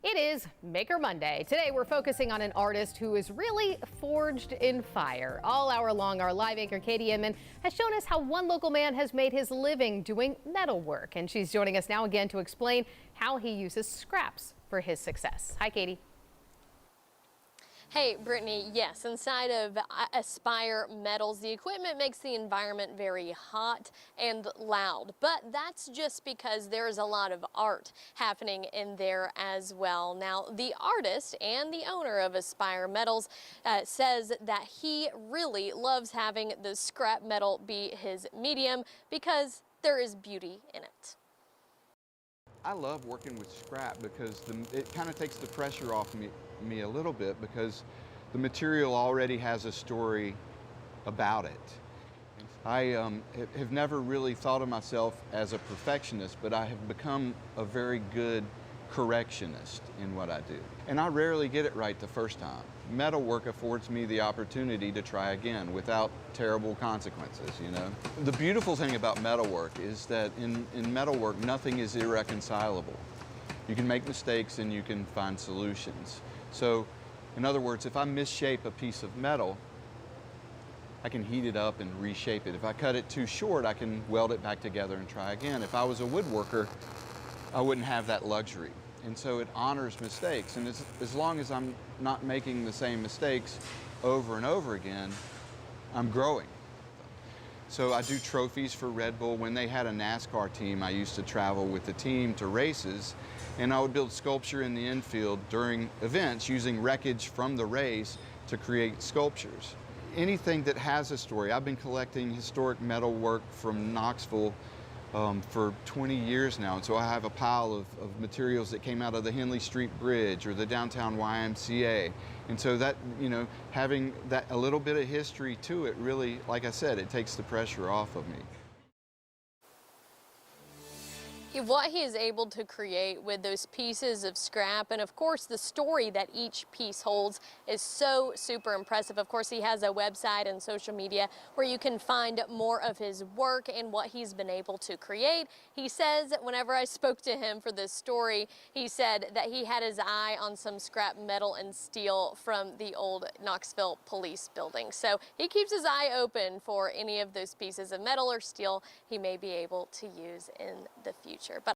It is Maker Monday. Today we're focusing on an artist who is really forged in fire. All hour long, our live anchor Katie Inman has shown us how one local man has made his living doing metalwork. And she's joining us now again to explain how he uses scraps for his success. Hi, Katie. Hey, Brittany, yes, inside of Aspire Metals, the equipment makes the environment very hot and loud, but that's just because there's a lot of art happening in there as well. Now, the artist and the owner of Aspire Metals says that he really loves having the scrap metal be his medium because there is beauty in it. I love working with scrap because it kind of takes the pressure off me a little bit because the material already has a story about it. I have never really thought of myself as a perfectionist, but I have become a very good correctionist in what I do. And I rarely get it right the first time. Metalwork affords me the opportunity to try again without terrible consequences, you know. The beautiful thing about metalwork is that in metalwork, nothing is irreconcilable. You can make mistakes and you can find solutions. So, in other words, if I misshape a piece of metal, I can heat it up and reshape it. If I cut it too short, I can weld it back together and try again. If I was a woodworker, I wouldn't have that luxury. And so it honors mistakes. And as long as I'm not making the same mistakes over and over again, I'm growing. So I do trophies for Red Bull. When they had a NASCAR team, I used to travel with the team to races, and I would build sculpture in the infield during events using wreckage from the race to create sculptures. Anything that has a story. I've been collecting historic metal work from Knoxville for 20 years now, and so I have a pile of materials that came out of the Henley Street Bridge or the downtown YMCA. And so that, you know, having that a little bit of history to it really, like I said, it takes the pressure off of me. What he is able to create with those pieces of scrap, and of course the story that each piece holds, is so super impressive. Of course, he has a website and social media where you can find more of his work and what he's been able to create. He says, whenever I spoke to him for this story, he said that he had his eye on some scrap metal and steel from the old Knoxville police building. So he keeps his eye open for any of those pieces of metal or steel he may be able to use in the future. But